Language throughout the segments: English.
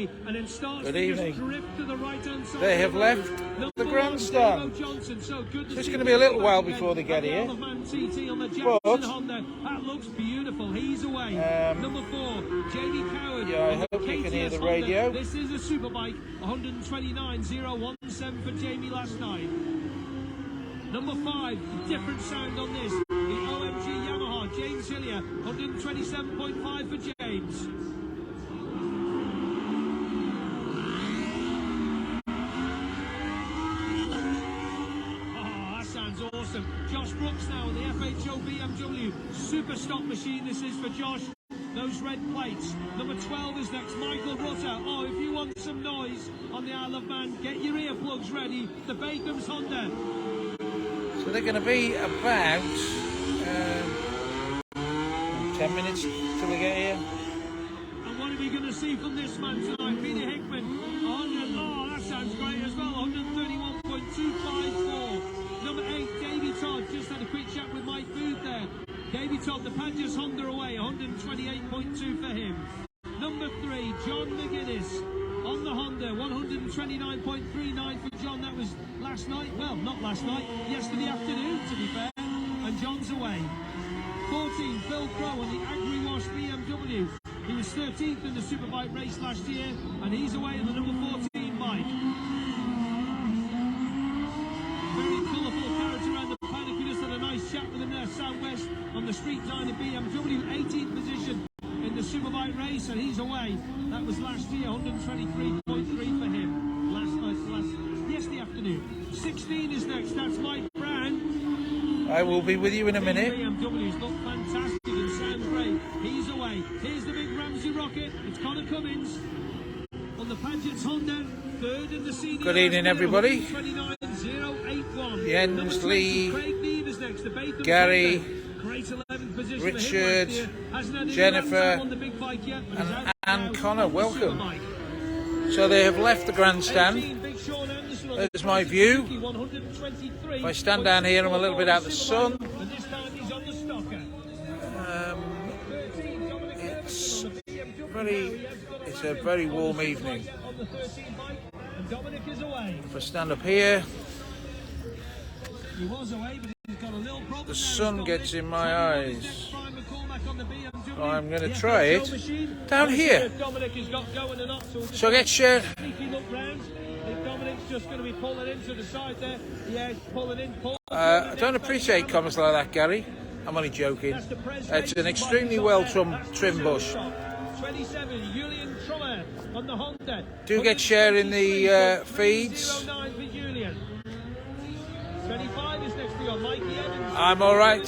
away and then starts Good to evening. just drift to the right-hand side. They have left the grandstand. It's going to be a little while before they get here. But that looks beautiful. He's away. Number 4, Jamie Coward. Yeah, I hope you can hear the radio. This is a Superbike, 129.017 for Jamie last night. Number 5, different sound on this. The OMG Yamaha, James Hillier, 127.5 for James. Oh, that sounds awesome. Josh Brooks now on the FHO BMW Super Stock machine. This is for Josh. Those red plates. Number 12 is next, Michael Rutter. Oh, if you want some noise on the Isle of Man, get your earplugs ready. The Bacon's Honda. So they're going to be about 10 minutes till they get here. And what are we going to see from this man tonight? Peter Hickman, 100. Oh, that sounds great as well. 131.254. Number 8, Davey Todd. Just had a quick chat with Mike Booth there. Davey Todd, the Padgett's Honda away, 128.2 for him. Number 3, John McGuinness on the Honda, 129.39 for John. That was last night. Well, not last night, yesterday afternoon, to be fair. And John's away. 14, Phil Crow on the Agri-Wash BMW. He was 13th in the Superbike race last year, and he's away in the number 14 bike. Very colourful character around the Paddock. We just had a nice chat with him there, Southwest, on the Street Diner BMW, 18th position in the Superbike race, and he's away. That was last year, 123.3 for him. Yesterday afternoon. 16 is next. That's Mike Brown. I will be with you in a minute. BMWs look fantastic and sound great. He's away. Here's the big Ramsey rocket. It's Connor Cummins on the Padgett's Honda. Third in the senior. Good evening, everybody. 29.081. Jens, Lee, Gary, Richard, Jennifer, and Anne Connor. Welcome. So they have left the grandstand. There's my view. If I stand down here, I'm a little bit out of the sun. It's a very warm evening. If I stand up here, the sun gets in my eyes. I'm going to try it down here. So I get shared. I don't appreciate comments like that, Gary. I'm only joking. It's an extremely well trimmed bush. Do get share in the feeds. I'm alright,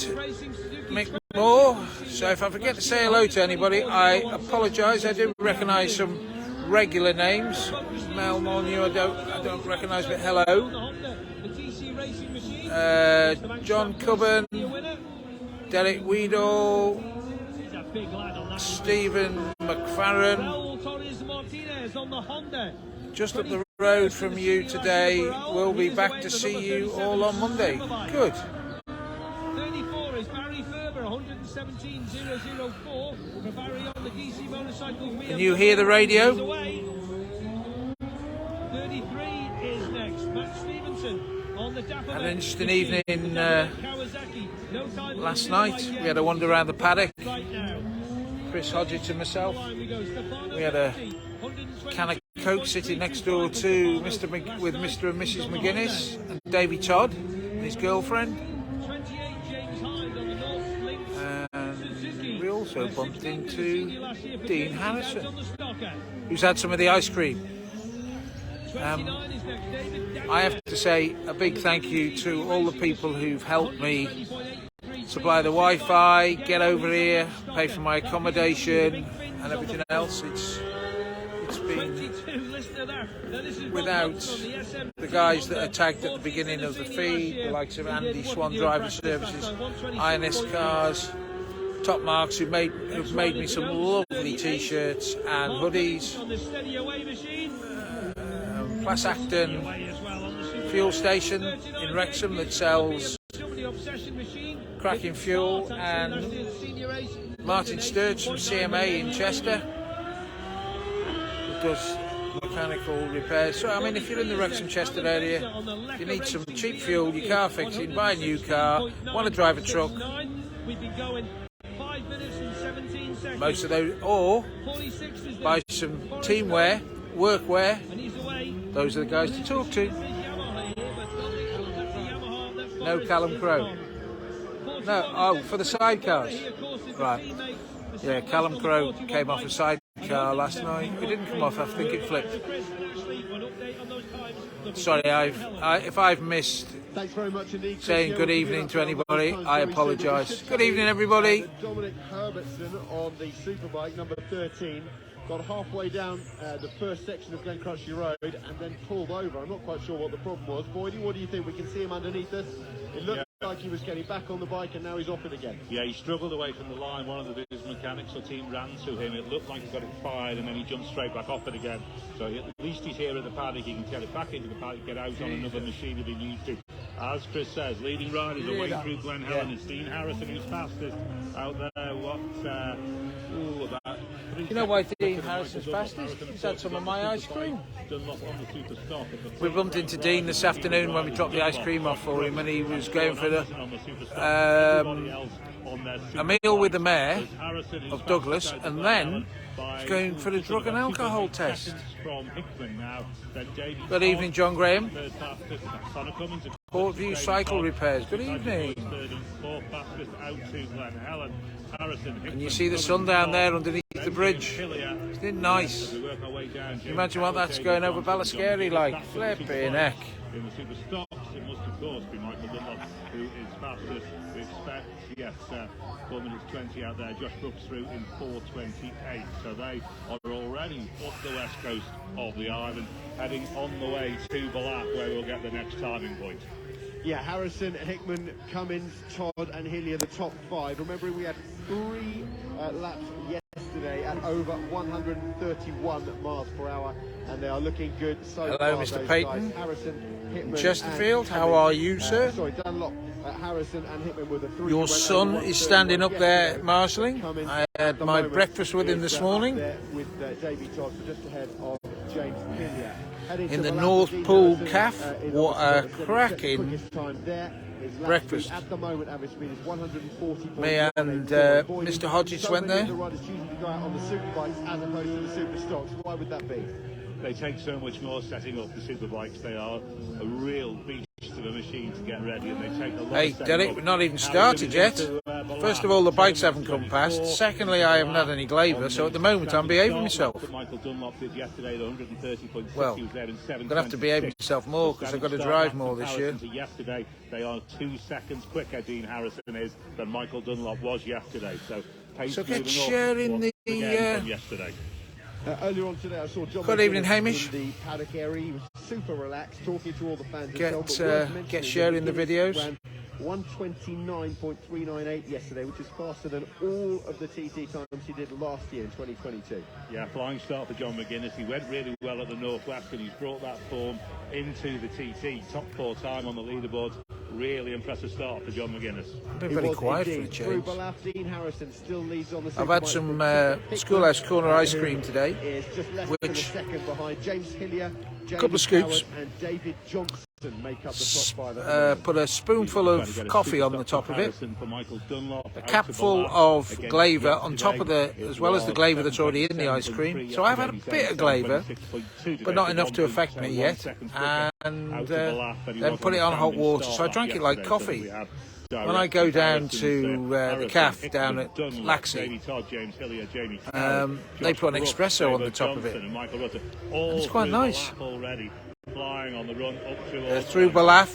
Mick Moore. So if I forget to say hello to anybody, I apologise. I do recognise some regular names. Mel Molyneux, I don't recognise, but hello. John Cubban, Derek Weedall, Stephen McFarren. Just up the road from you today. We'll be back to see you all on Monday. Good. 34 is Barry Ferber, 117.004 for Barry on the DC motorcycle. Can you hear the radio? 33 is next. Matt Stevenson on the Dapper. Had an interesting evening last night. We had a wander around the paddock. Chris Hodgett and myself. We had a can of Coke sitting next door to Mr. and Mrs. McGuinness and Davey Todd and his girlfriend. And we also bumped into Dean Harrison, who's had some of the ice cream. I have to say a big thank you to all the people who've helped me supply the Wi-Fi, get over here, pay for my accommodation and everything else. It's been without the guys that are tagged at the beginning of the feed, the likes of Andy Swan Driver Services, INS Cars, Top Marks, who've made me some lovely t-shirts and hoodies. Plas Acton fuel station in Wrexham that sells cracking fuel, and Martin Sturge from CMA in Chester, who does mechanical repairs. So I mean, if you're in the Wrexham Chester area, if you need some cheap fuel, your car fixing, buy a new car, want to drive a truck, We've been going 5 minutes and 17 seconds. most of those, or buy some teamwear, workwear. Those are the guys to talk to. No Callum Crowe. No, oh, for the sidecars. Right. Yeah, Callum Crowe came off a sidecar last night. It didn't come off, I think it flipped. Sorry, if I've missed saying good evening to anybody, I apologise. Good evening, everybody. Dominic Herbertson on the Superbike, number 13. Got halfway down the first section of Glen Crutchley Road and then pulled over. I'm not quite sure what the problem was. Boydie, what do you think? We can see him underneath us. It looked like he was getting back on the bike and now he's off it again. Yeah, he struggled away from the line. One of his mechanics or team ran to him. It looked like he got it fired and then he jumped straight back off it again. So at least he's here at the paddock. He can get it back into the paddock, get out on another machine if he needs to. As Chris says, leading riders away through Glen Helen. It's Dean Harrison who's fastest out there. About you know why Dean Harrison's fastest? He's had some of my ice cream. We bumped into Dean this afternoon when we dropped the ice cream off for him, and he was going for a meal with the mayor of Douglas, and then he's going for the drug and alcohol test. Good evening, John Graham. Portview Cycle Repairs. Good evening. Can you see the sun down there underneath the bridge? Isn't it nice? Can you imagine what that's going over Ballascary like? Flipping heck. In the super stocks, it must of course be Michael Dunlop who is fastest. We expect, yes, 4 minutes 20 out there. Josh Brooks through in 4:28. So they are already up the west coast of the island, heading on the way to Ballaugh, where we'll get the next timing point. Yeah, Harrison, Hickman, Cummins, Todd and Hillier, the top 5. Remembering we had 3 laps yesterday at over 131 miles per hour, and they are looking good so far. Hello, Mr. Payton. Harrison, Hickman, Chesterfield, how are you, sir? Sorry, Dunlop, Harrison and Hickman were the 3. Your son is standing up there marshalling. I had my breakfast with him this morning. With Davey Todd, just ahead of James Hillier. In the North Pool Caff. What a cracking breakfast. At the moment, average speed is 140. Me and Mr. Hodges went there. The riders choosing to go out on the super bikes as opposed to the super stocks. Why would that be? They take so much more setting up the super bikes. They are a real beast of a machine to get ready, and they take a lot. Hey, Derek, we're not even started yet. First of all, the bikes haven't come past. Secondly, I haven't had any glavour, so at the moment I'm behaving myself. Michael Dunlop did yesterday, 130.6. Well, I'm going to have to behave myself more because I've got to drive more this year. Yesterday, they are 2 seconds quicker, Dean Harrison is, than Michael Dunlop was yesterday. So get sharing the. Yesterday. Earlier on today, I saw John. Good evening, Hamish. In the paddock area, he was super relaxed, talking to all the fans. Get sharing the videos. 129.398 yesterday, which is faster than all of the TT times he did last year in 2022. Yeah, flying start for John McGuinness. He went really well at the Northwest, and he's brought that form into the TT. Top 4 time on the leaderboard. Really impressive start for John McGuinness. I've been very quiet for the change. Dean Harrison still leads on the. I've had some Schoolhouse Corner ice cream today, which second behind James Hillier, a couple of scoops. And David Johnson make up the top 5. Put a spoonful of coffee on the top of it, a capful of glavour on top of as well as the glavour that's already in the ice cream. So I've had a bit of glavour, but not enough to affect me yet. And then put it on hot water. So I drank it like coffee. When I go down to the caff down at Laxey, they put an espresso on the top of it. And it's quite nice. Through Ballaugh.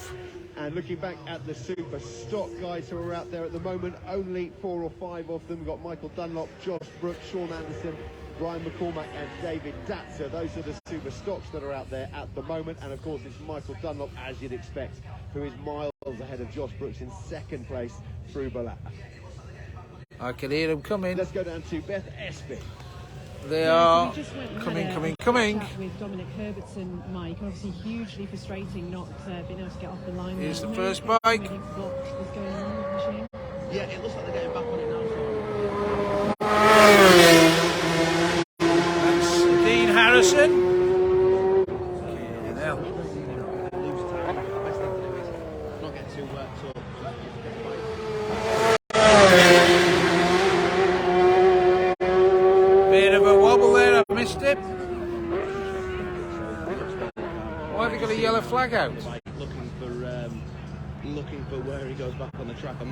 And looking back at the super stock guys who are out there at the moment, only 4 or 5 of them. We've got Michael Dunlop, Josh Brooks, Sean Anderson, Brian McCormack and David Datzer. Those are the super stocks that are out there at the moment. And of course it's Michael Dunlop, as you'd expect, who is miles ahead of Josh Brooks in second place through Ballaugh. I can hear them coming. Let's go down to Beth Espy. They are coming. With Dominic Herbertson, Mike, obviously hugely frustrating not being able to get off the line. Here's the first bike. What is going on with the machine? Yeah, it looks like they're getting back on it now. That's Dean Harrison. have they got a yellow flag out? Like looking for where he goes back on the track. I'm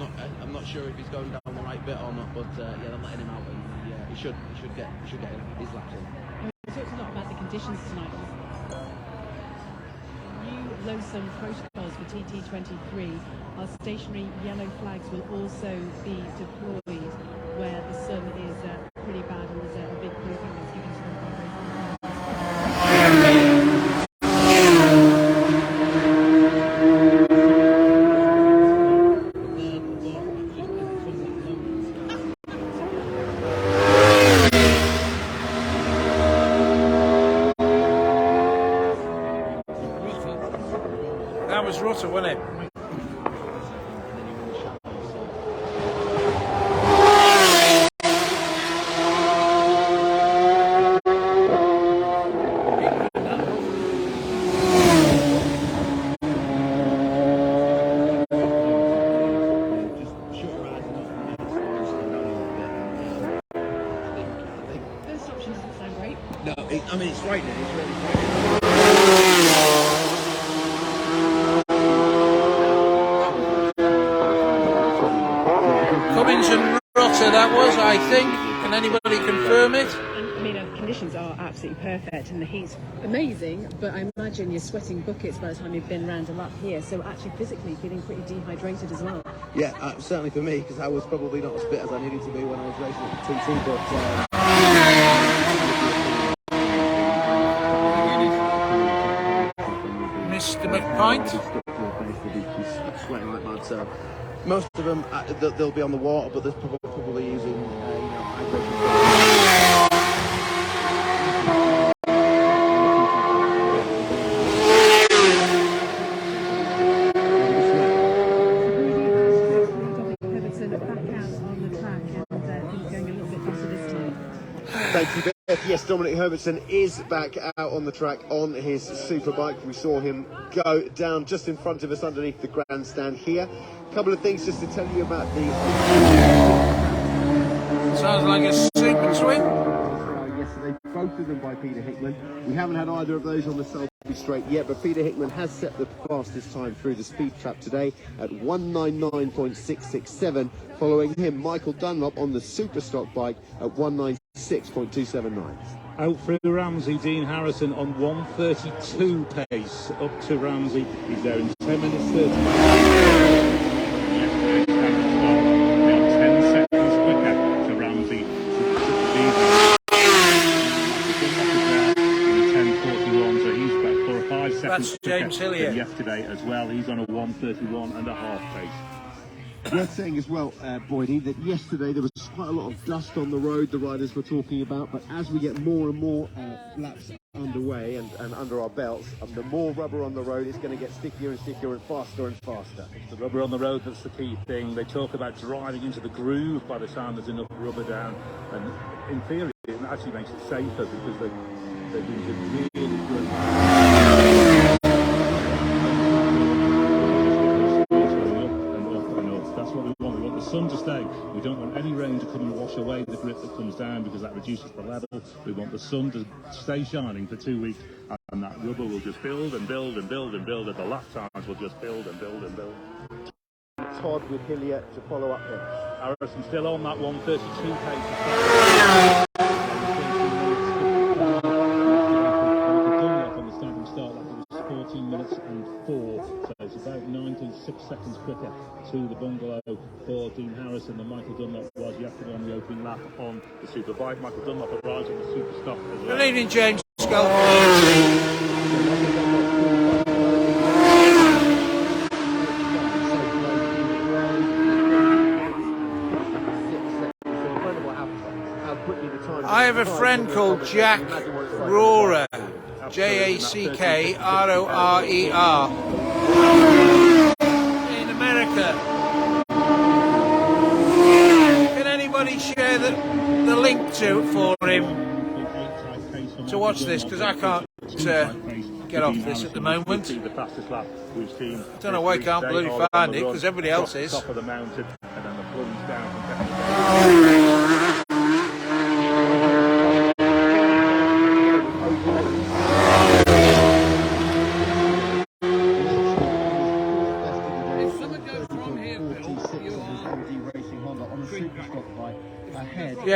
not sure if he's going down the right bit or not, but yeah, they're letting him out, and he should get his laps in. We talked a lot about the conditions tonight. New low-sun protocols for TT23. Our stationary yellow flags will also be deployed where the sun is pretty bad and there's a big briefing that's given to them by both. That was Rutter, wasn't it? No, I mean it's frightening. It's really frightening. Cummins and Rutter, that was, I think. Can anybody confirm it? I mean, the conditions are absolutely perfect and the heat's amazing, but I imagine you're sweating buckets by the time you've been round a lap here, so actually physically feeling pretty dehydrated as well. Yeah, certainly for me, because I was probably not as fit as I needed to be when I was racing at the TT, but Mr. McPint. He's sweating like mad, so most of them they'll be on the water, but they're probably using hydration. Thank you, Beth. Yes, Dominic Herbertson is back out on the track on his superbike. We saw him go down just in front of us underneath the grandstand here. A couple of things just to tell you about the... Sounds like a super swing. Yesterday, both of them by Peter Hickman. We haven't had either of those on the Selby Straight yet, but Peter Hickman has set the fastest time through the speed trap today at 199.667. Following him, Michael Dunlop on the super stock bike at 196.279. Out through Ramsey, Dean Harrison on 1:32 pace up to Ramsey. He's there in 10 minutes 30. 10 seconds quicker to Ramsey. 10:41, so he's about 4 or 5 seconds That's James quicker Hillier. than yesterday as well. He's on a 1:31.5 pace. Worth saying as well, Boydie, that yesterday there was quite a lot of dust on the road the riders were talking about, but as we get more and more laps underway and under our belts, the more rubber on the road is going to get stickier and stickier and faster and faster. It's the rubber on the road that's the key thing. They talk about driving into the groove by the time there's enough rubber down, and in theory it actually makes it safer because they're using really good. That's what we want. We want the sun to stay. We don't want any rain to come and wash away the grip that comes down because that reduces the level. We want the sun to stay shining for 2 weeks, and that rubber will just build and build and build and build, and the lap times will just build and build and build. Todd with Hillier to follow up him. Harrison still on that 1:32 pace. 14 minutes and 4, so it's about 96 seconds quicker to the bungalow for Dean Harrison than Michael Dunlop was yesterday on the opening lap on the Superbike. Michael Dunlop arrives on the Super Stock as well. Good evening, James Scully. I have a friend called Jack Rohrer. Jackrorer in America. Can anybody share the link to for him to watch this? Because I can't get off this at the moment. I don't know why I can't bloody find it because everybody else is. Top of the mountain and then the plunge down from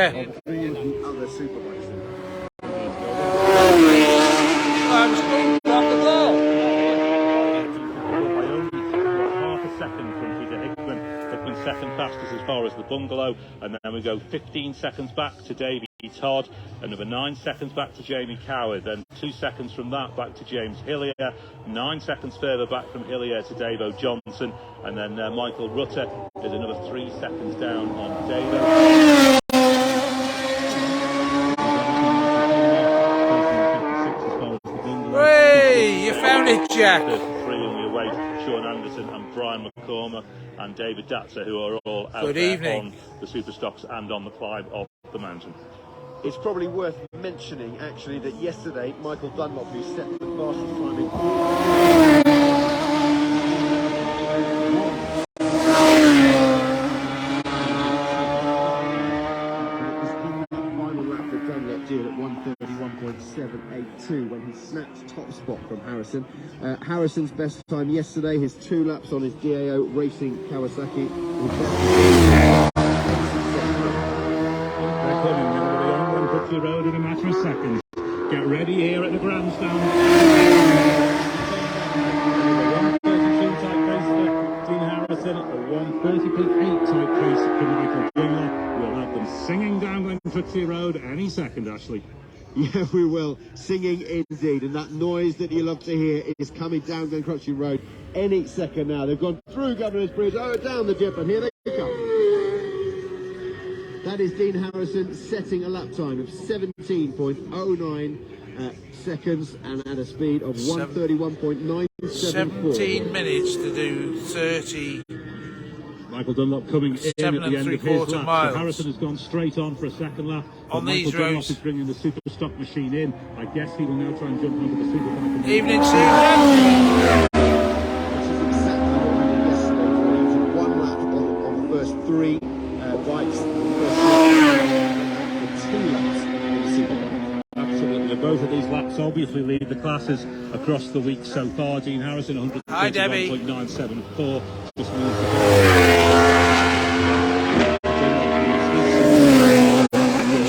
Yeah. of all the other superbikes. I'm still rock and roll. By only half a second from Peter Hickman. Hickman second fastest as far as the bungalow, and then we go 15 seconds back to Davey Todd, another 9 seconds back to Jamie Coward, then 2 seconds from that back to James Hillier, 9 seconds further back from Hillier to Davo Johnson, and then Michael Rutter is another 3 seconds down on Davo. Hey, you found it, Jack. 33, and we await Sean Anderson and Brian McCormack and David Datzer, who are all out there on the Superstocks and on the climb of the mountain. It's probably worth mentioning, actually, that yesterday Michael Dunlop, who set the fastest time in final lap that Dunlop did at 1:31.782 when he snatched top spot from Harrison. Harrison's best time yesterday, his 2 laps on his DAO Racing Kawasaki. The road in a matter of seconds. Get ready here at the grandstand. 1:32 type pace for Dean Harrison, a 1:30.8 type pace for Michael Dunlop. We'll have them singing down Glenfrixie Road any second, Ashley. Yeah, we will. Singing indeed. And that noise that you love to hear is coming down Glenfrixie Road any second now. They've gone through Governor's Bridge, down the dip, and here they come. That is Dean Harrison setting a lap time of 17.09 seconds and at a speed of 1:31.974. 17 minutes to do 30. Michael Dunlop coming in at the end of his lap. Miles. So Harrison has gone straight on for a second lap. On Michael these Dunlop roads. is bringing the super stock machine in. I guess he will now try and jump onto the super bike. Evening, Susan. Which is exactly what we did yesterday. We did 1 lap on the first 3 bikes. The 2 laps on the super bike. Absolutely. Both of these laps obviously lead the classes across the week so far. Dean Harrison, 131.974. Just means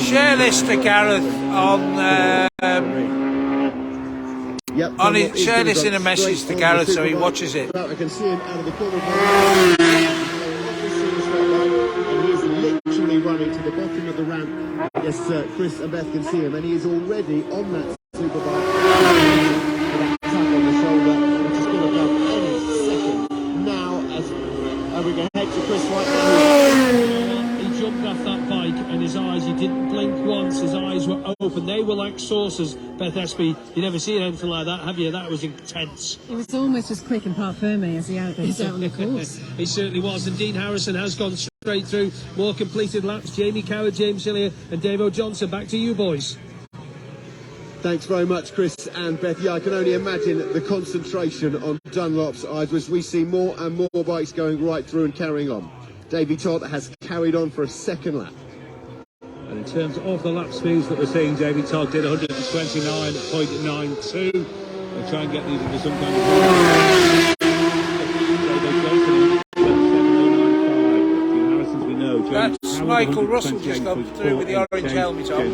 Share this to Gareth on share this in a message to Gareth so he watches it. I can see him out of the corner. And he is literally running to the bottom of the ramp. Yes, Chris and Beth can see him, and he is already on that superbike. With that tap on the shoulder, which is going to come any second now. As we're going to head to Chris right now. He jumped off that bike and his eyes, he didn't blink once, his eyes were open. They were like saucers, Beth Espy. You never seen anything like that, have you? That was intense. It was almost as quick and parfumé as he out on the course. It certainly was. And Dean Harrison has gone straight through. More completed laps. Jamie Coward, James Hillier and Davo Johnson. Back to you, boys. Thanks very much, Chris and Beth. Yeah, I can only imagine the concentration on Dunlop's eyes as we see more and more bikes going right through and carrying on. Davey Todd has carried on for a second lap. And in terms of the lap speeds that we're seeing, Davey Todd did 129.92. We'll try and get these into some kind of... That's Michael Russell just gone through with the orange helmet on.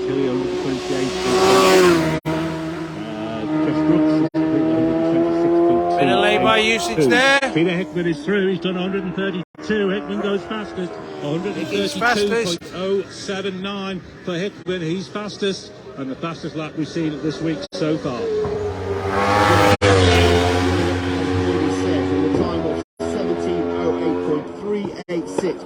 Bit of lay-by usage there. Peter Hickman is through. He's done 132. Hickman goes fastest. 132.079 for Hickman. He's fastest, and the fastest lap we've seen this week so far.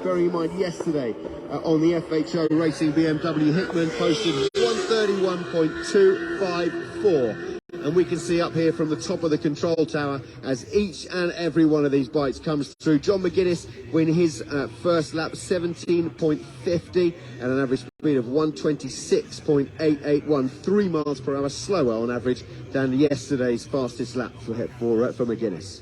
Bearing in mind yesterday on the FHO Racing BMW, Hickman posted 131.254. And we can see up here from the top of the control tower as each and every one of these bikes comes through. John McGuinness win his first lap 17.50 and an average speed of 126.881, 3 miles per hour slower on average than yesterday's fastest lap for McGuinness.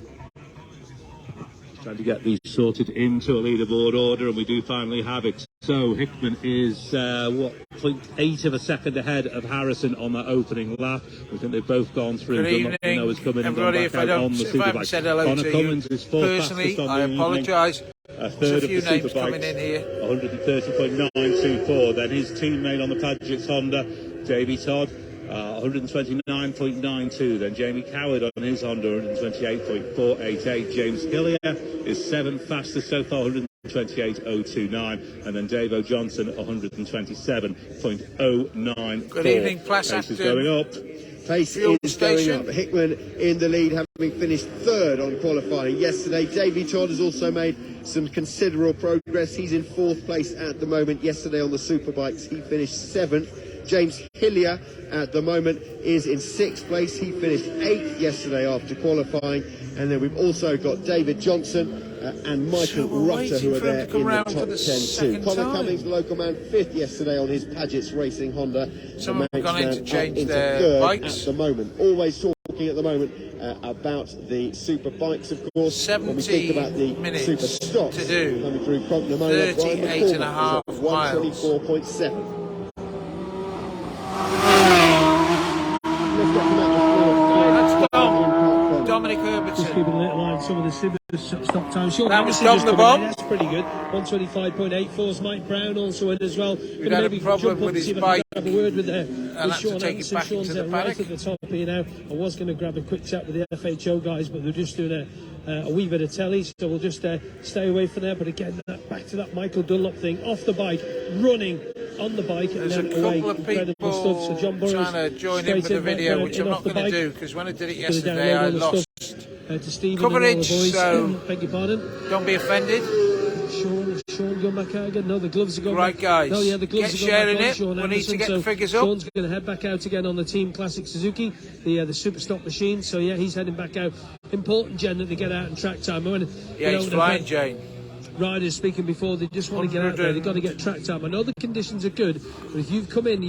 Trying to get these sorted into a leaderboard order, and we do finally have it. So Hickman is 0.8 of a second ahead of Harrison on that opening lap. We think they've both gone through. Good evening, everybody. If I haven't said hello to you personally, I apologise. a third of the Superbikes, in here. 130.924. Then his teammate on the Padgett's Honda, Davey Todd, 129.92. Then Jamie Coward on his Honda, 128.488. James Hillier is 7th fastest so far, 128.029. And then Dave O'Johnson, 127.094. Good evening, Plass Pace is Acton. going up. Pace Fuel is station. going up. Hickman in the lead, having finished third on qualifying yesterday. Davey Todd has also made some considerable progress. He's in 4th place at the moment. Yesterday on the Superbikes, he finished 7th. James Hillier at the moment is in 6th place. He finished 8th yesterday after qualifying. And then we've also got David Johnson and Michael Rutter, who are there in the top 10 too. Connor Cummings, the local man, 5th yesterday on his Padgett's Racing Honda. Some have gone in to change into their 3rd bikes. at the moment. Always talking at the moment about the super bikes, of course. When we think about the super stocks to do. coming through, 38.5 miles. 124.7. Dominic Just Herbertson. keeping a little eye on some of the super stock times. Sean That was Anderson Dom the just coming in. Bomb. That's pretty good. 125.84's Mike Brown also in as well. We've had a problem with his bike. Have a word with, had to Sean take it Anderson. back Sean's into the right paddock. at the top here now. I was going to grab a quick chat with the FHO guys, but they're just doing a wee bit of telly, so we'll just stay away from there. But again, back to that Michael Dunlop thing, off the bike, running on the bike, There's and a then away. couple of Incredible people stuff. So John Burrows trying to join in with the video, which I'm not going to do, because when I did it yesterday, I lost to Stephen coverage, and all the boys. so beg your pardon. don't be offended. Sean going back out again. No, the gloves are going Right, back. guys, No, yeah, the gloves get are sharing going back on it. Sean We need Anderson, to get so the figures up. Sean's going to head back out again on the Team Classic Suzuki, the super stock machine. So yeah, he's heading back out. Important, Jen, that they get out in track time. Yeah, he's flying, Jane. Riders speaking before, they just want to get out there. They've got to get track time. I know the conditions are good, but if you've come in,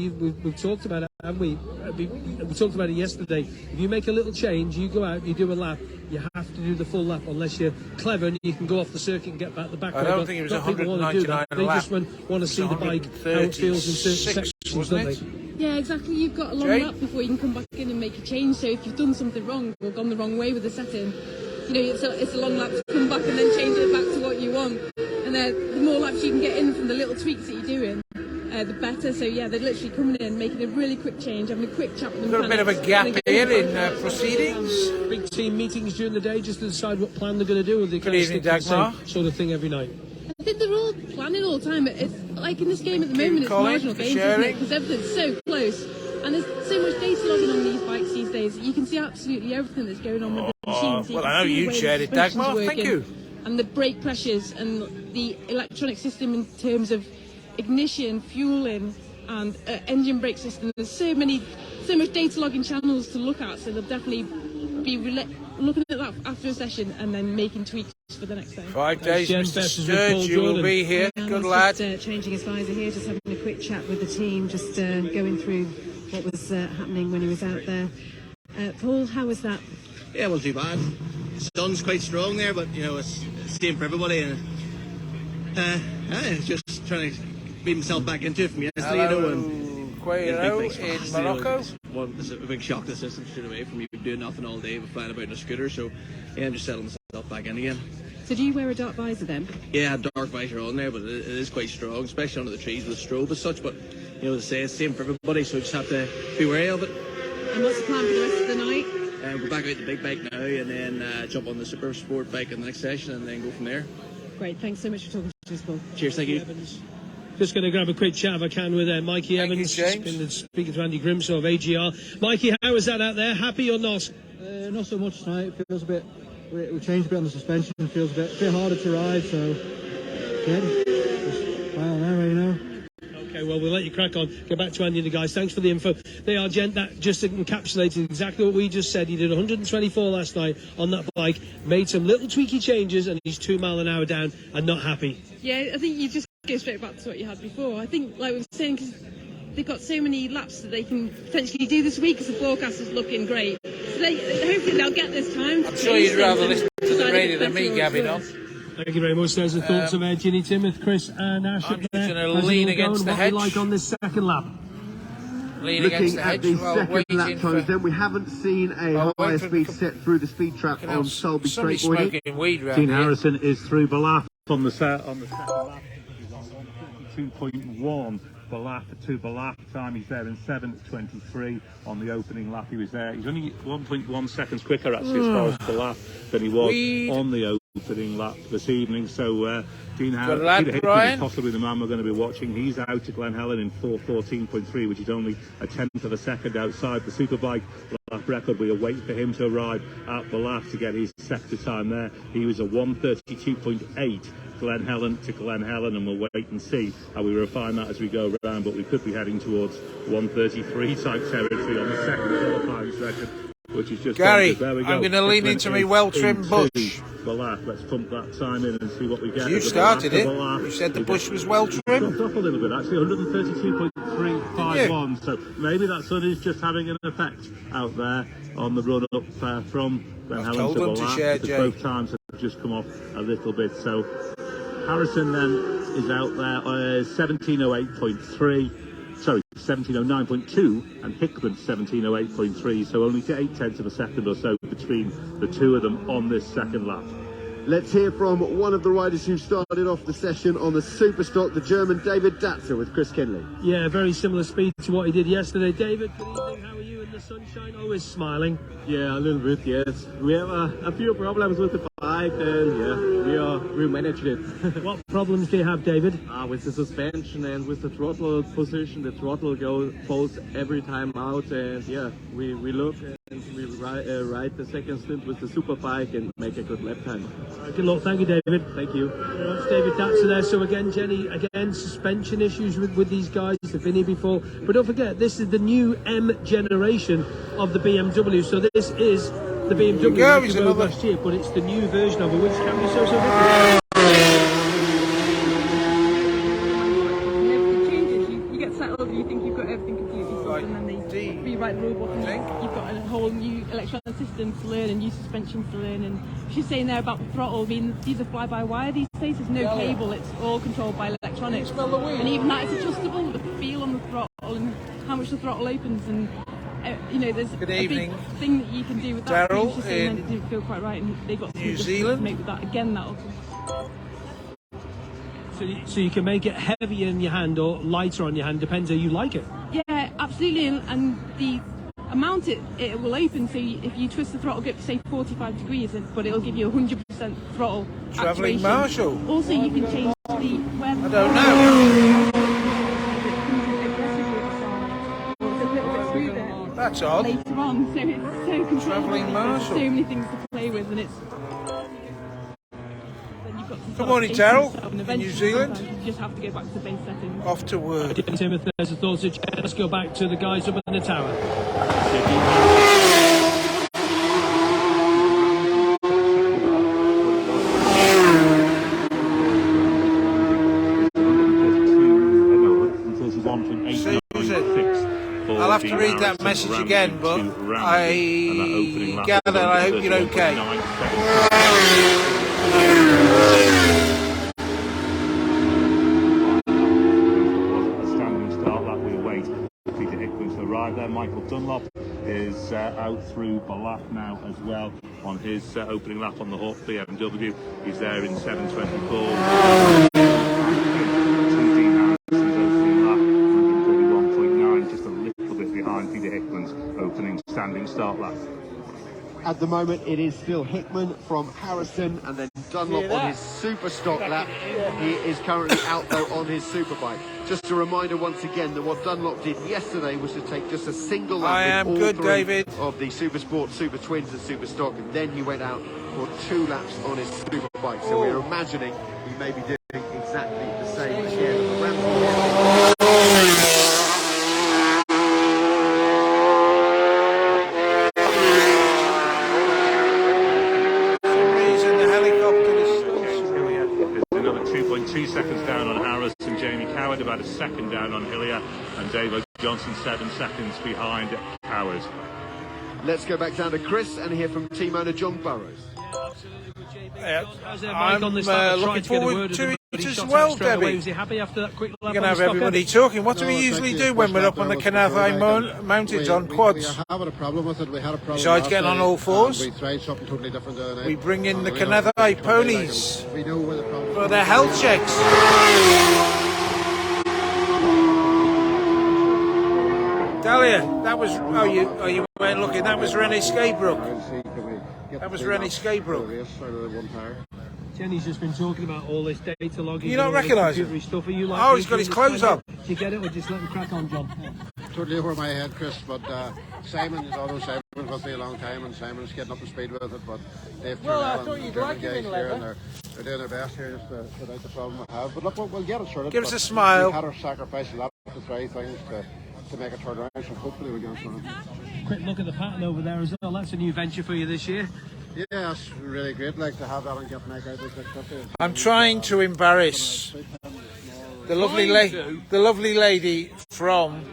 we've talked about it, haven't we? We talked about it yesterday. If you make a little change, you go out, you do a lap, you have to do the full lap unless you're clever and you can go off the circuit and get back the back. I don't think it was 199 They lap. just want to see the bike, how it feels in certain sections, don't they? Yeah, exactly. You've got a long lap before you can come back in and make a change. So if you've done something wrong or gone the wrong way with the setting, you know, it's a long lap to come back and then change it back to what you want. And the more laps you can get in from the little tweaks that you're doing, the better. So yeah, they're literally coming in, making a really quick change, having a quick chat with them. Got a bit of a gap here in proceedings. Big team meetings during the day just to decide what plan they're going to do, or they Good kind of evening, stick to the Dagmar. same sort of thing every night. I think they're all planning all the time. It's like in this game at the Thank you, moment, it's Colin, marginal for gains, isn't sharing. it? Because everything's so close. And there's so much data logging on these bikes these days. You can see absolutely everything that's going on with the machines. Well, I know you shared it, Dagmar. Thank you. And the brake pressures and the electronic system in terms of ignition, fueling, and engine brake system. There's so much data logging channels to look at. So they'll definitely be looking at that after a session and then making tweaks for the next day. 5 days, Jen Mr. Best is with Paul Sturge, you will Jordan. be here. And Good he's lad. Just, changing his visor here, just having a quick chat with the team, just going through what was happening when he was out there. Paul, how was that? Yeah, well, too bad. The sun's quite strong there, but you know it's the same for everybody. And just trying to beat myself back into it from yesterday, you know. And Quairo big in fast, Morocco. It's a big shock to the system straight away from me doing nothing all day but flying about in a scooter. So yeah, I'm just settling myself back in again. So do you wear a dark visor then? Yeah, I had dark visor on there, but it is quite strong, especially under the trees with the strobe as such. But you know, as I say, it's the same for everybody, so we just have to be wary of it. And what's the plan for the rest of the night? Go back out the big bike now, and then jump on the super sport bike in the next session, and then go from there. Great, thanks so much for talking to us, Paul. Cheers, thank you. Just going to grab a quick chat if I can with Mikey Thank you, Evans. James. Been speaking to Andy Grimshaw of AGR. Mikey, how is that out there? Happy or not? Not so much tonight. It feels a bit. We changed a bit on the suspension. It feels a bit harder to ride. So yeah, just trial and error, you know. Okay, well, we'll let you crack on. Get back to Andy and the guys. Thanks for the info. They are, Gent, that just encapsulated exactly what we just said. He did 124 last night on that bike, made some little tweaky changes, and he's 2 miles an hour down and not happy. Yeah, I think you just go straight back to what you had before. I think, like we were saying, because they've got so many laps that they can potentially do this week, because the forecast is looking great. So hopefully they'll get this time. I'm sure you'd rather listen to the radio than me gabbing on. Thank you very much. There's the thoughts of Ginny Timoth, Chris and Ash. I'm just going to lean against the what hedge. we like on this second lap. Lean against Looking the at hedge the while second waiting lap for... times, then we haven't seen a higher speed set through the speed trap on Selby Somebody Straight Boydie. smoking weed round Dean here. Harrison is through Ballath. on the second lap. He's on 132.1 to Balak. Time he's there in 7:23 on the opening lap. He was there. He's only 1.1 seconds quicker actually as far as Balak than he was on the opening lap this evening. So Dean Howard, Peter Hickman is possibly the man we're going to be watching. He's out to Glen Helen in 4:14.3, which is only a tenth of a second outside the Superbike lap record. We await for him to arrive at Balak to get his sector time there. He was a 1:32.8. Glen Helen to Glen Helen, and we'll wait and see how we refine that as we go around, but we could be heading towards 1:33 type territory on the second qualifying session, which is just Gary, there we go. I'm going to lean into me well-trimmed bush. Balak. Let's pump that time in and see what we get. You started it. You said the bush was well-trimmed. Dropped off a little bit, actually, 132.351, so maybe that sun is just having an effect out there on the run-up from Glen Helen to Balak, because both times have just come off a little bit. So Harrison then is out there 17:08.3, sorry, 17:09.2, and Hickman 17:08.3, so only 0.8 of a second or so between the two of them on this second lap. Let's hear from one of the riders who started off the session on the Superstock, the German David Datzer, with Chris Kinley. Yeah, very similar speed to what he did yesterday. David, good evening. How are you in the sunshine? Always smiling. Yeah, a little bit, yes. We have a few problems with the bike, and yeah, we managed it. What problems do you have, David? With the suspension and with the throttle position. The throttle falls every time out, and yeah, we look and we ride the second stint with the Superbike and make a good lap time. Good luck. Thank you, David. Thank you. That's David Datzer there. So again, Jenny, suspension issues with these guys. They've been here before. But don't forget, this is the new M generation of the BMW. So this is the BMW we rode last year, but it's the new version of it, which can be so different. You get settled, you think you've got everything completely sorted, and then they rewrite the robot, and you've got a whole new electronic system to learn and new suspension to learn. And she's saying there about the throttle. I mean, these are fly-by-wire these days. There's no cable. It's all controlled by electronics. And even that is adjustable. The feel on the throttle and how much the throttle opens, and you know, there's a big thing that you can do with that. Daryl she's saying that it didn't feel quite right, and they got New Zealand to make with that again. That'll. So you can make it heavier in your hand or lighter on your hand, depends how you like it. Yeah, absolutely, and the amount it will open. So if you twist the throttle grip, say 45 degrees, but it'll give you 100% throttle. Travelling Marshall. Also, you can change the where. I don't know. That's odd. Later on, so it's so controllable. Travelling Marshall. So many things to play with, and it's. Good morning, Daryl. In New Zealand. You just have to go back to the base settings. Off to work. Timothy, there's a thought. Let's go back to the guys up in the tower. I'll have to read that message again, but I gather I hope you're okay. Peter Hickman to arrive there. Michael Dunlop is out through Balak now as well on his opening lap on the Hawk BMW. He's there in 7:24. Just a little bit behind Peter Hickman's opening standing start lap. At the moment, it is still Hickman from Harrison, and then Dunlop on his Superstock lap. He is currently out, though, on his Superbike. Just a reminder once again that what Dunlop did yesterday was to take just a single lap with all three of the Supersport, Super Twins and Superstock, and then he went out for 2 laps on his Superbike. So we're imagining he may be doing exactly the same again. Another 2.2 seconds down on Harris and Jamie Coward, about a second down on Hillier, and Dave Johnson 7 seconds behind Coward. Let's go back down to Chris and hear from team owner John Burrows. I'm looking forward to as well, Debbie. Was he happy after that quick lap? You're going to have everybody talking. What do we usually do when we're up on the Canathe Mountains on quads? We having a problem with it. We had a problem. Besides getting on all fours, we tried something totally different the other night. We bring in the Canathe ponies we know where the problem for their health checks. Dahlia, that was. Oh, you weren't looking. That was Rennie Skabrook. That was Rennie Skabrook. Jenny's just been talking about all this data logging. You don't recognise him? Stuff. Are you like oh, he's got his clothes on. Do you get it or just let him crack on, John? Totally over my head, Chris, but Simon is always Simon with me a long time, and Simon's getting up to speed with it, but they've I thought you'd like him in leather. They're doing their best here just to sort out the problem we have. But look, we'll get it sorted. Give us a smile. We had our sacrifice a lot to try things to make it turn around, so hopefully we'll get it sorted. Quick look at the pattern over there as well. That's a new venture for you this year. Yeah, it's really great, like to have that and get Mike out of the I'm trying to embarrass the lovely lady from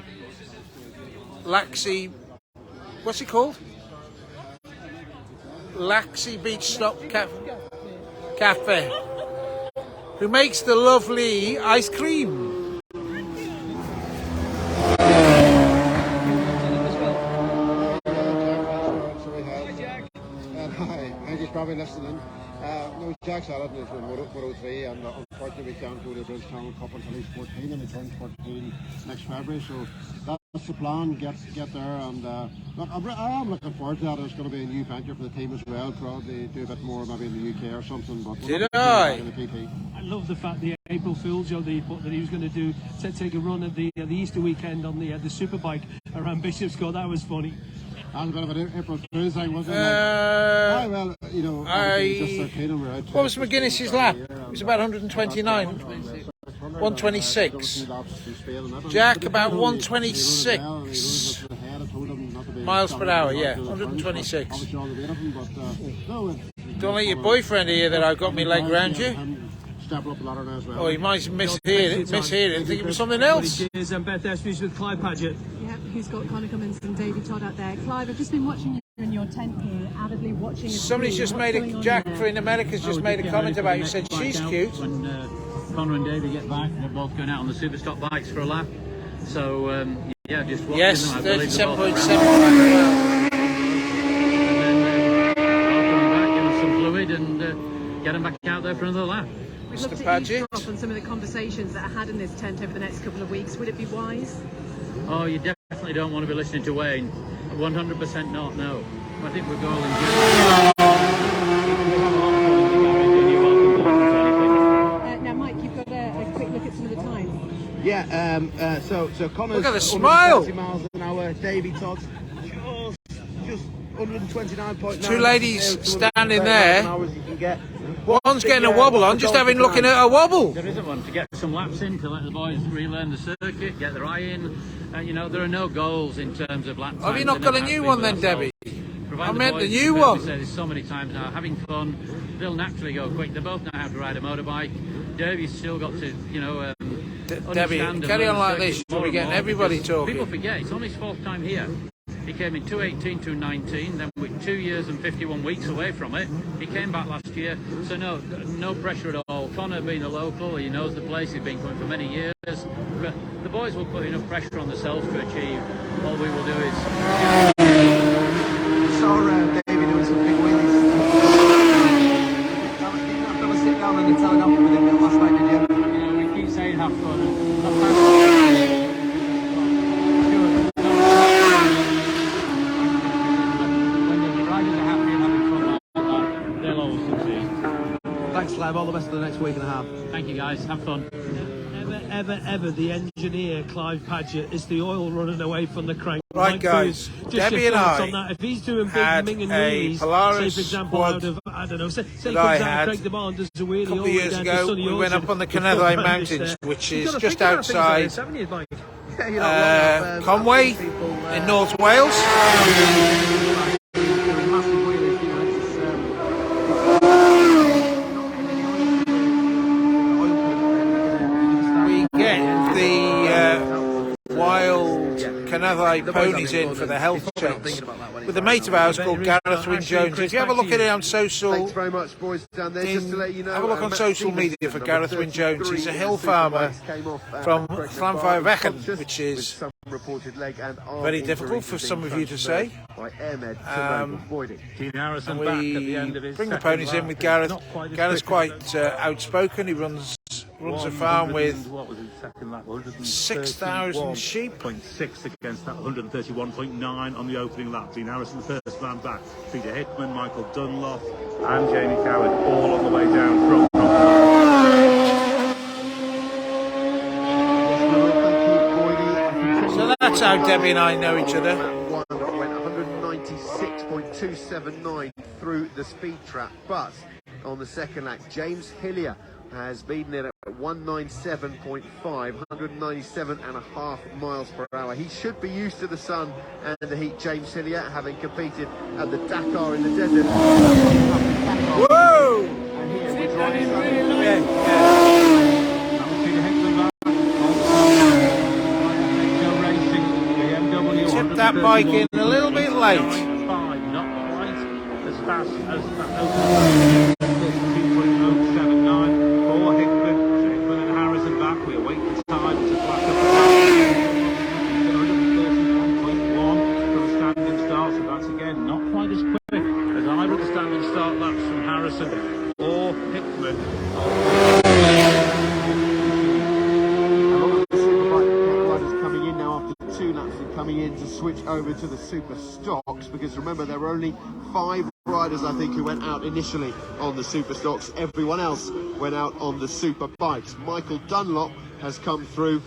Laxey. What's it called? Laxey Beach Stop Cafe, who makes the lovely ice cream. Probably listening. No, Jack's at it, and it's Moto 3, and unfortunately we can't go to the British Channel Cup until he's 14, and he turns 14 next February, so that's the plan, get there, and look, I am looking forward to that. There's going to be a new venture for the team as well, probably do a bit more maybe in the UK or something. But I love the fact the April Fool's joke that he put that he was going to do, take a run at the Easter weekend on the superbike around Bishopscourt. That was funny. And a bit of an April Fool's thing, wasn't it? Well, you know, just 13 and we're out. What was McGuinness's lap? It was about 129. 126. Jack, about 126 miles per hour, yeah, 126. Don't let your boyfriend hear that I've got my leg around you. Oh, he might mishear it, think it was something else. Here's Beth Espys with Clive Padgett. Yeah, who's got Connor Cummins and Davey Todd out there. Clive, I've just been watching you in your tent here, avidly watching. Somebody's just made a, Jack in America's just made a comment about you, said she's cute. When Connor and Davey get back, they're both going out on the super stock bikes for a lap. So, yeah, just watching yes, them. 37.7. And then come back, give them some fluid and get them back out there for another lap. We'd love to eavesdrop on some of the conversations that are had in this tent over the next couple of weeks. Would it be wise? Oh, you definitely don't want to be listening to Wayne. 100% not, no. I think we're going now, Mike, you've got a quick look at some of the times. Yeah, so Connor's look at the smile. 120 miles an hour, Davey Todd just 129.9. Two ladies standing there. One's getting a wobble on, just having looking at a wobble. There isn't one to get some laps in, to let the boys relearn the circuit, get their eye in. You know, there are no goals in terms of lap times. Have you not got a new one then, Debbie? I meant the new one. one. I've said this so many times now, having fun, they'll naturally go quick. They both know how to ride a motorbike. Davey's still got to, you know, Debbie, carry on like this. We're getting everybody talking. People forget, it's only his 4th time here. He came in 2018, 2019, then we're 2 years and 51 weeks away from it. He came back last year, so no pressure at all. Connor being a local, he knows the place, he's been coming for many years. But the boys will put enough pressure on themselves to achieve. All we will do is... saw Davey doing some big wheelies. I've got to sit down and tell him with him last night, did you? Yeah, we keep saying have fun. Thanks, Clive. All the best for the next week and a half. Thank you, guys. Have fun. Ever, the engineer, Clive Padgett, is the oil running away from the crank. Right, guys, Debbie and I if he's doing had big ming and a wheelies, Polaris say for example squad out of, I don't know, say he comes that I out had Craig de Barn, does a wheelie a couple all of the way years down to ago. sunny We went Orchard, up on the before Canathe Bandits Mountains, there. which You've is got a just figure out things like outside this, haven't you, Mike? Conway in North Wales. We get the wild Canathe fly ponies in for the health checks with a mate of ours called Gareth Wynne-Jones. If you have a look at it on social, Thanks very much, boys, down there. Just to let you know, have a look on social media for Gareth Wynne-Jones. He's a hill farmer from Llanfairfechan, which is very difficult for some of you to say. Dean Harrison And back at the we end of his bring the second ponies in lap. with Gareth. Not quite as Gareth's quick quite outspoken. He runs a farm with what was it, second lap? 6,000 sheep. 0.6 against that 131.9 on the opening lap. Dean Harrison, the first man back. Peter Hickman, Michael Dunlop, and Jamie Coward all on the way down from. So that's how Debbie and I know each other. Went 196.279 through the speed trap, but on the second lap, James Hillier has beaten it at 197.5, 197.5 miles per hour. He should be used to the sun and the heat, James Hillier, having competed at the Dakar in the desert. Whoa! And here we're driving Tipped that bike in a little bit late. Not quite as fast as that opening 13.079 for Hickman. So Hickman and Harrison back. We await the time to flash up 131.1 from the standing start. So that's again not quite as quick as either the standing start laps from Harrison or Hickman. coming in now after 2 laps and coming in to switch over to the super stocks, because remember there were only 5 riders I think who went out initially on the super stocks. Everyone else went out on the super bikes. Michael Dunlop has come through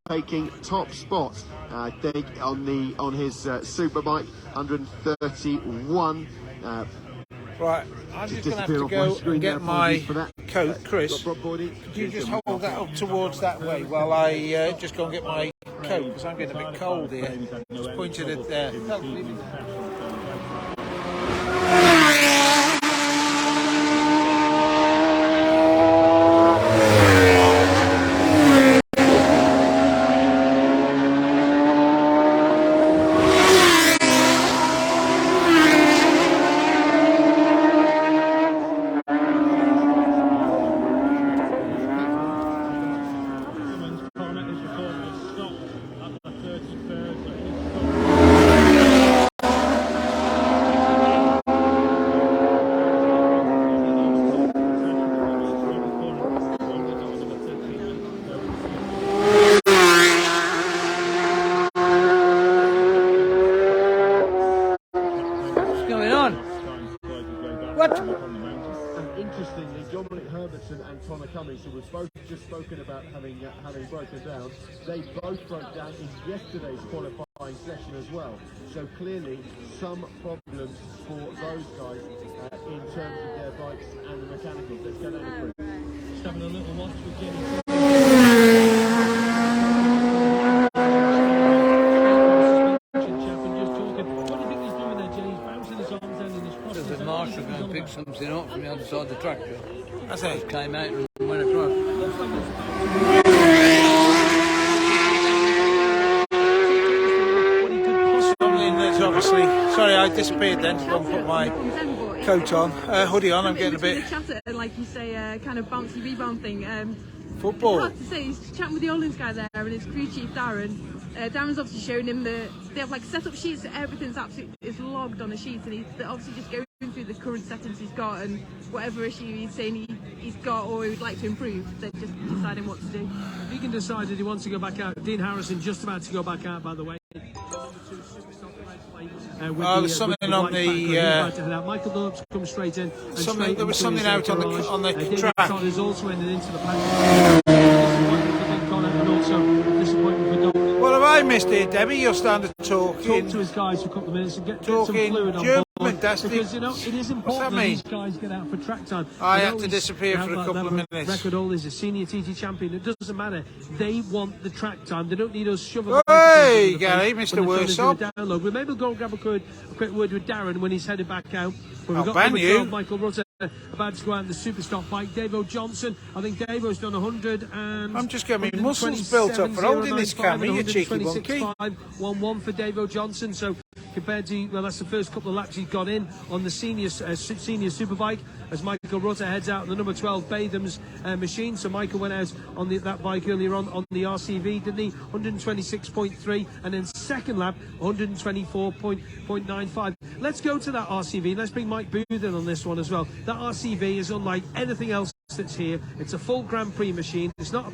taking top spots, I think, on his super bike, 131. Right, I'm just going to have to go and get my coat. Chris, could you just hold that up towards that way while I just go and get my coat, because I'm getting a bit cold here. Just pointed it there. No, leave it there. Interestingly, Dominic Herbertson and Connor Cummings, who was both just spoken about having broken down, they both broke down in yesterday's qualifying session as well. So clearly, some problems for those guys in terms of their bikes and the mechanicals. Let's go down the group. Just having a little watch with Jenny. There's a marshal going to pick something up from the other side of the tractor. That's it. Just came out and went across. Something that's obviously... Sorry, I disappeared then to go and put my coat on. Hoodie on, I'm getting a bit... Chatter and, like you say, kind of bouncy rebound thing. Football. I have to say, he's chatting with the Orleans guy there and his crew chief Darren. Darren's obviously showing him they have like setup sheets. Everything's absolutely is logged on a sheet, and they're obviously just going through the current settings he's got and whatever issue he's saying he's got or he would like to improve. They're just deciding what to do. He can decide that he wants to go back out. Dean Harrison just about to go back out, by the way. There's something on the... Michael Dunlop's come straight in. There was something out on the track. Has also ended into the pack. And also disappointment for Dunlop. What have I missed here, Debbie? You're starting to talk to his guys for a couple of minutes and get some fluid on German, board. that's Because, you know, it is important that these guys get out for track time. I have to disappear for a couple of minutes. Record all is a senior TT champion. It doesn't matter. They want the track time. They don't need us shoving. Hey, Gary, Mr. Worsop. Maybe we'll go and grab a quick word with Darren when he's headed back out. I'll ban you. Michael Rutter. about to go out in the Superstock bike. Davo Johnson, I think Davo's done 100 and... I'm just getting my muscles built up for holding this camera, you cheeky monkey. 1-1 for Davo Johnson, so compared to, well, that's the first couple of laps he's got in on the senior superbike as Michael Rutter heads out on the number 12 Batham's machine. So Michael went out on that bike earlier on the RCV, didn't he? 126.3, and then second lap 124.95. Let's go to that RCV. Let's bring Mike Booth in on this one as well. That RCV is unlike anything else that's here. It's a full Grand Prix machine. It's not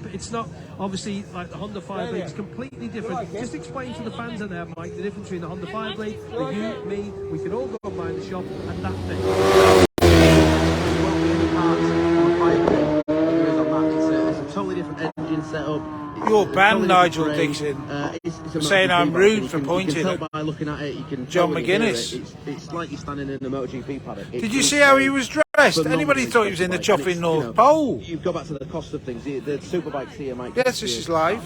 obviously like the Honda Fireblade. It's completely different. Just explain to the fans out there, Mike, the difference between the Honda Fireblade, you, me, we can all go behind the shop, and that thing. It's a totally different engine setup. You're banned, Nigel Dixon. It's saying I'm rude for pointing you can at tell by looking at it, you can John totally McGuinness. hear it. It's like you're standing in the MotoGP paddock. Did you see how he was dressed? Anybody thought he was in the chopping North Pole? You go back to the cost of things. The superbikes here, Mike. Yes, this is live.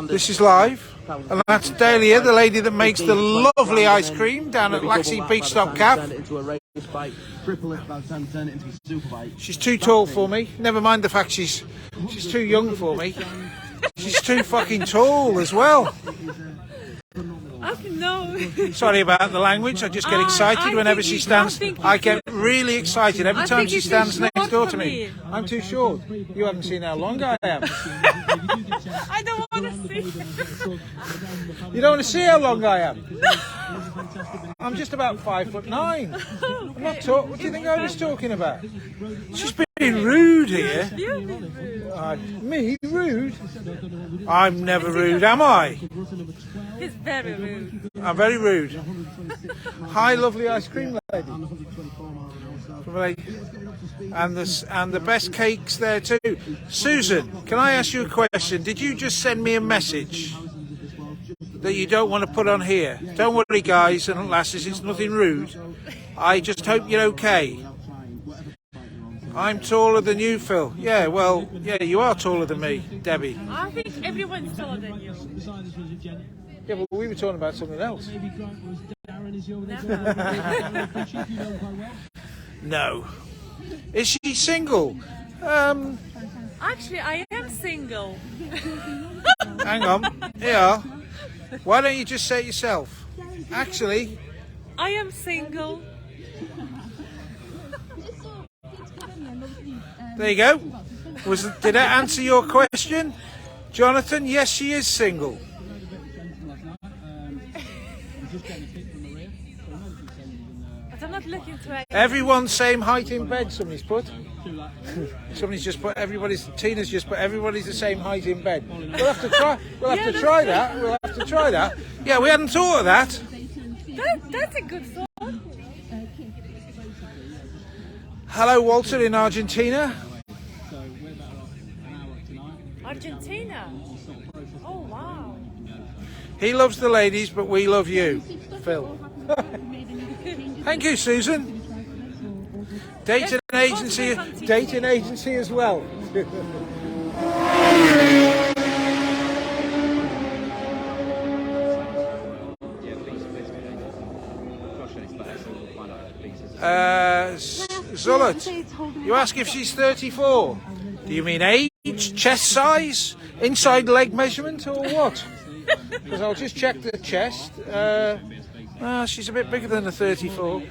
This is live. And that's Dahlia, the lady that makes the lovely ice cream down at Laxey Beach Stop Cafe. She's too tall for me. Never mind the fact she's too young for me. She's too fucking tall as well. No. Sorry about the language. I just get excited whenever she stands. I get really excited every time she stands next door to me. I'm too short. You haven't seen how long I am. I don't want to see. You don't want to see how long I am? No. I'm just about 5'9". I'm not talking. What do you think I was talking about? She's being rude here. You've been rude. Me rude? I'm never rude, am I? He's very rude. I'm very rude. Hi, lovely ice cream lady. And the best cakes there too. Susan, can I ask you a question? Did you just send me a message that you don't want to put on here? Don't worry, guys and lasses, it's nothing rude. I just hope you're okay. I'm taller than you, Phil. Yeah, well, yeah, you are taller than me, Debbie. I think everyone's taller than you. Yeah, but we were talking about something else. No. Is she single? Actually, I am single. Hang on. Yeah. Why don't you just say it yourself? Actually, I am single. There you go. Did that answer your question, Jonathan? Yes, she is single. But I'm not looking to. Everyone's same height in bed. Somebody's put. Tina's just put everybody's the same height in bed. We'll have to try. We'll have to try that. We'll have to try that. Yeah, we hadn't thought of that. That's a good thought. Hello, Walter in Argentina. Argentina. Oh wow. He loves the ladies, but we love you, Phil. Thank you, Susan. Dating agency as well. Zullet, you ask if she's 34. Do you mean age, chest size, inside leg measurement, or what? Because I'll just check the chest. She's a bit bigger than a 34.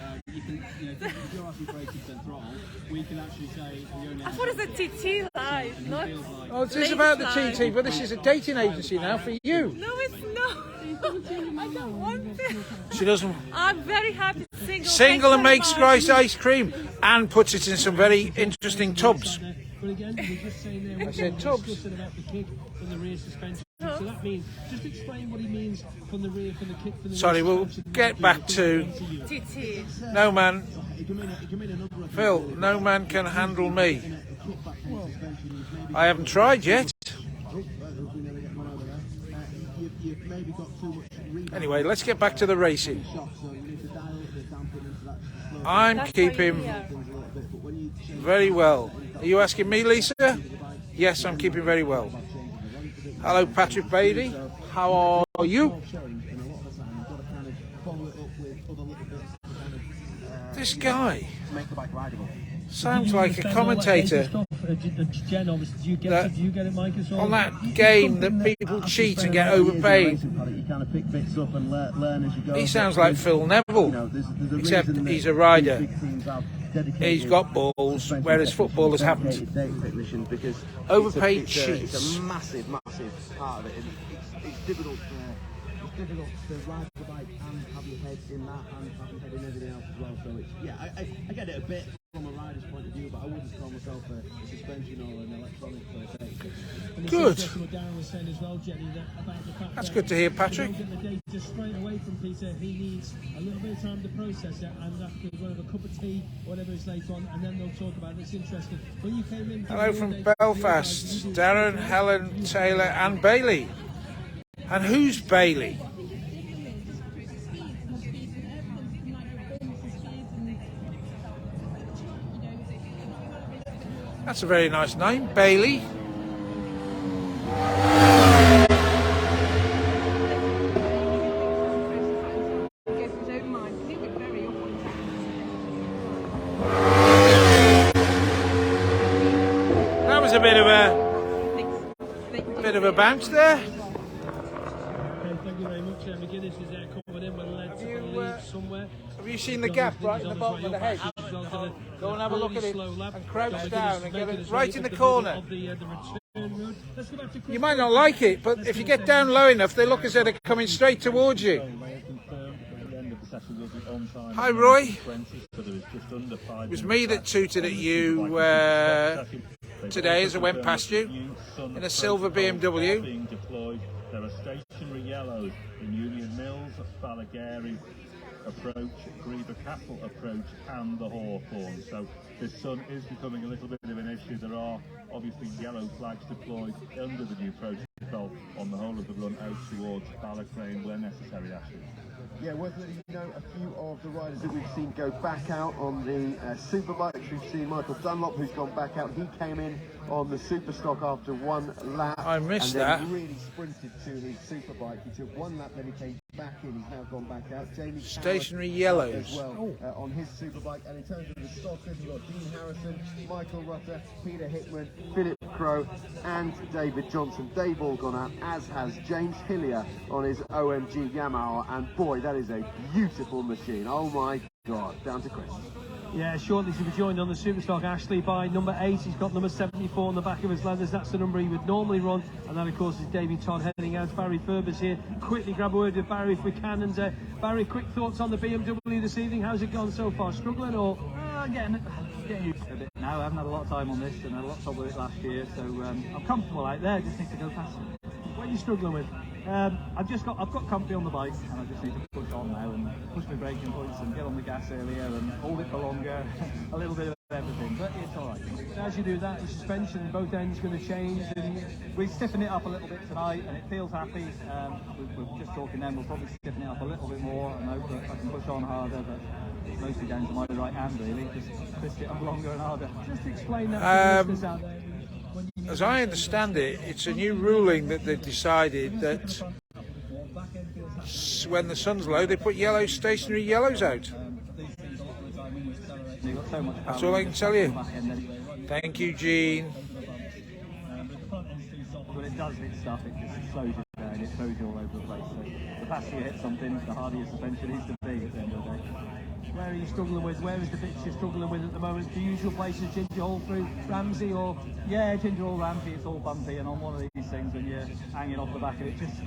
I thought it was a TT live, not. Oh, it is about the TT, but this is a dating agency now for you. No, it's not. I don't want it. She doesn't. I'm very happy single. Single and makes rice ice cream and puts it in some very interesting tubs. I said tubs. So that means, just explain what he means from the rear, from the kick, from the Sorry, we'll get back to TT. No man, Phil, no man can handle me. I haven't tried yet. Anyway, let's get back to the racing. I'm keeping very well. Are you asking me, Lisa? Yes, I'm keeping very well. Hello, Patrick Beatty. How are you? This guy. Sounds like a commentator Jen, obviously, do you get it, Mike, as well? on that game that people cheat and get overpaid. You kind of pick bits up and learn as you go. He sounds like Phil Neville, except he's a rider. He's got balls, whereas footballers haven't. Because Overpaid it's cheats. a massive part of it. It's difficult to ride the bike and have your head in that and have your head in everything else as well. So it's, yeah, I get it a bit from a rider's point of view, but I wouldn't call myself a suspension or an electronic per se. Good. Darren was saying as well, Jenny, about the fact That's good to hear, Patrick. Get the data straight away from Peter. He needs a little bit of time to process it, and after one of a cup of tea, whatever is later on, and then they'll talk about it. It's interesting. When you came in, Hello from Belfast, Darren, Helen, Taylor and Bailey. And who's Bailey? That's a very nice name, Bailey. That was a bit of a bounce there. Okay, thank you very much. McGuinness is there coming in. We're led to the lead somewhere. Have you seen the gap right in the bottom of the hedge? Go and have a look at it and crouch down and get it right in the corner. You might not like it, but if you get down low enough, they look as though they're coming straight towards you. Hi, Roy. It was me that tooted at you today as I went past you in a silver BMW. There are stationary yellows in Union Mills, Balagary approach, Griever Castle approach and the Hawthorn. So this sun is becoming a little bit of an issue. There are obviously yellow flags deployed under the new protocol on the whole of the run out towards Balacrane where necessary, Ashley. Yeah, worth letting you know a few of the riders that we've seen go back out on the superbikes. We've seen Michael Dunlop, who's gone back out. He came in on the super stock after one lap. I missed and that. Then really sprinted to his superbike. He took one lap, then he came back in. He's now gone back out. Jamie Stationary Carrott yellows as well on his superbike. And in terms of the stockers, we've got Dean Harrison, Michael Rutter, Peter Hickman, Philip Crow, and David Johnson. They've all gone out, as has James Hillier on his OMG Yamaha. And boy, that is a beautiful machine. Oh my God, down to Chris. Yeah, shortly to be joined on the Superstock, Ashley, by number 8. He's got number 74 on the back of his leathers. That's the number he would normally run. And that, of course, is David Todd heading out. Barry Furbus here. Quickly grab a word with Barry if we can. And Barry, quick thoughts on the BMW this evening. How's it gone so far? Struggling or? Getting used to it a bit now. I haven't had a lot of time on this and had a lot of trouble with it last year. So I'm comfortable out there. Just need to go faster. What are you struggling with? I've got comfy on the bike and I just need to push on now and push my braking points and get on the gas earlier and hold it for longer. A little bit of everything, but it's all right. As you do that, the suspension in both ends is going to change, and we stiffen it up a little bit tonight and it feels happy. We're just talking then, we'll probably stiffen it up a little bit more and hope that I can push on harder, but it's mostly down to my right hand really, just twist it up longer and harder. Just explain that to the listeners out there. As I understand it, it's a new ruling that they've decided that when the sun's low, they put stationary yellows out. That's all I can tell you. Thank you, Gene. When it does hit stuff, it just slows you down, it throws you all over the place. So the faster you hit something, the harder your suspension needs to be at the end of the day. Where are you struggling with? Where is the bits you're struggling with at the moment? The usual places, Ginger Hall through Ramsey or? Yeah, Ginger Hall, Ramsey, it's all bumpy, and on one of these things when you're hanging off the back of it, just,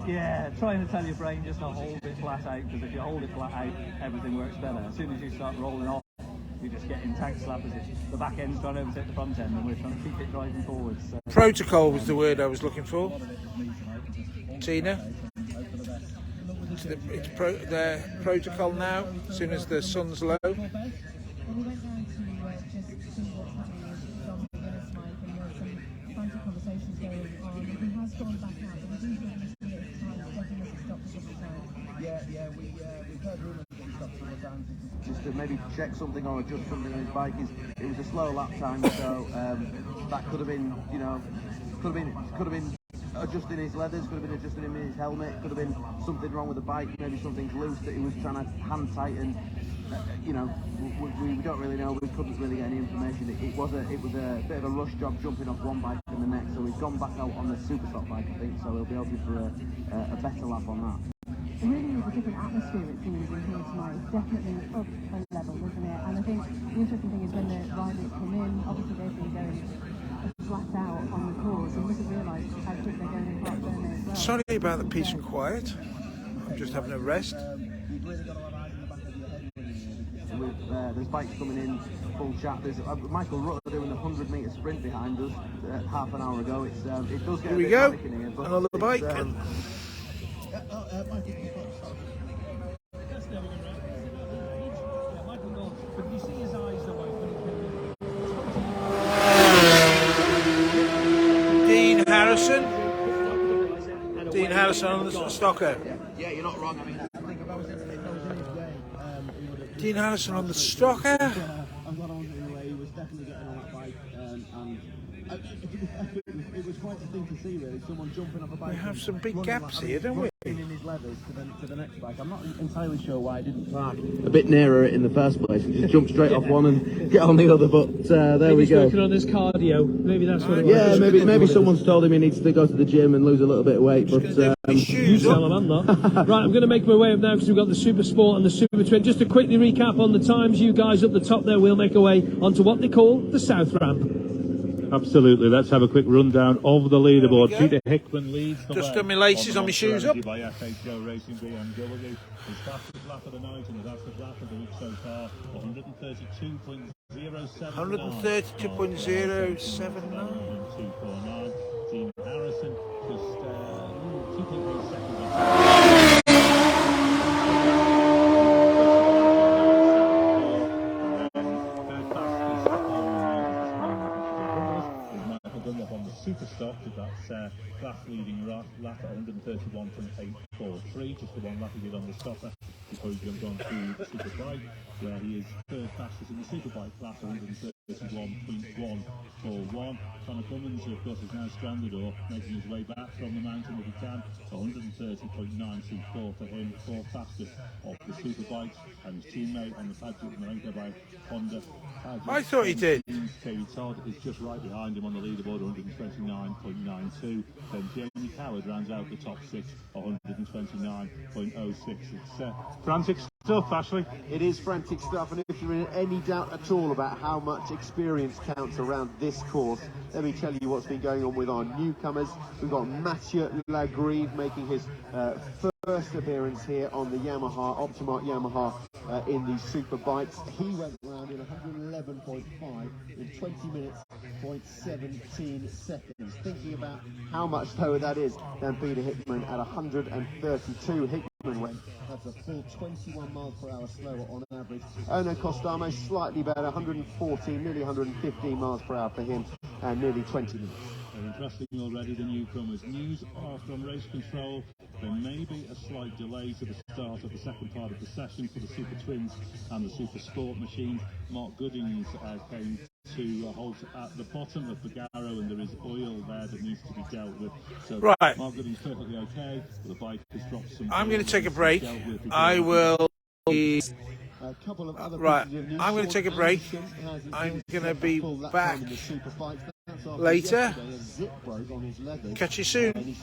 yeah, trying to tell your brain just to hold it flat out, because if you hold it flat out, everything works better. As soon as you start rolling off, you just get in tank slap as if the back end's trying to overtake the front end, and we're trying to keep it driving forwards. So. Protocol was the word I was looking for. Tina? It's the protocol now, as soon as the sun's low. Yeah, we've heard rumours that he stopped several times just to maybe check something or adjust something on his bike. It was a slow lap time, so that could have been, could have been adjusting his leathers, could have been adjusting him in his helmet, could have been something wrong with the bike, maybe something's loose that he was trying to hand tighten. we don't really know. We couldn't really get any information. It was a bit of a rush job jumping off one bike and the next. So he's gone back out on the super stock bike, I think. So he'll be hoping for a better lap on that. It really is a different atmosphere, it seems, in here tonight. It's definitely up a level, isn't it? And I think the interesting thing is when the riders come in, obviously they've been going flat out on the course and mustn't realise how quick they're going in Park Burnley as well. Sorry about the peace and quiet. I'm just having a rest. You've really got to have eyes in the back of your head. With there's bikes coming in full chat. There's Michael Rutter doing the 100-metre sprint behind us half an hour ago. It does get Here we go. Another bike. Dean Harrison on the Stocker. Yeah, you're not wrong. I mean, Dean Harrison on the Stocker. I've got on anyway. He was definitely getting on that bike, and it was quite a thing to see, really. Someone jumping off a bike. We have some big gaps here, don't we? In his levers to the next bike. I'm not entirely sure why I didn't park a bit nearer it in the first place. Just jump straight off one and get on the other. But there we go. He's working on his cardio. Maybe that's what it was. Yeah, maybe someone's told him he needs to go to the gym and lose a little bit of weight. But you tell him I'm not. Right, I'm going to make my way up now because we've got the Super Sport and the Super Twin. Just to quickly recap on the times, you guys up the top there, we'll make our way onto what they call the South Ramp. Absolutely. Let's have a quick rundown of the leaderboard. Peter Hickman leads the Just way got my laces on my shoes up. by FHO Racing BMW. His fastest lap of the night and his fastest lap of the week so far, 132.079. 132.079. 249. Dean Harrison just 2.3 seconds. Super stock with that class leading lap at 131.843, just the one lap he did on the stopper before he jumped on to the super bike, where he is third fastest in the super bike class, 131.141. Connor Cummins, of course, is now stranded or making his way back from the mountain if he can, 130.924 for him, fourth fastest of the super bikes, and his teammate on the Paddock Marenko by Honda. I thought he did. Katie Todd is just right behind him on the leaderboard, 129.92. Then Jamie Coward rounds out the top six, 129.06. It's frantic stuff, Ashley. It is frantic stuff, and if you're in any doubt at all about how much experience counts around this course, let me tell you what's been going on with our newcomers. We've got Mathieu Lagrive making his first appearance here on the Yamaha, Optimark Yamaha in the super bikes. He went round in 111.5 in 20 minutes, 0.17 seconds. Thinking about how much slower that is than Peter Hickman at 132. Hickman went, that's a full 21 miles per hour slower on average. Ono Costamo slightly better, 114, nearly 115 miles per hour for him, and nearly 20 minutes. Interesting already, the newcomers. News are from race control. There may be a slight delay to the start of the second part of the session for the Super Twins and the Super Sport machines. Mark Goodings came to halt at the bottom of the Garrow, and there is oil there that needs to be dealt with. So right. Mark Goodings perfectly okay, but the bike has dropped some. I'm going to take a break. I will. Right, I'm going to take a break. I'm going to be back later. Catch you soon.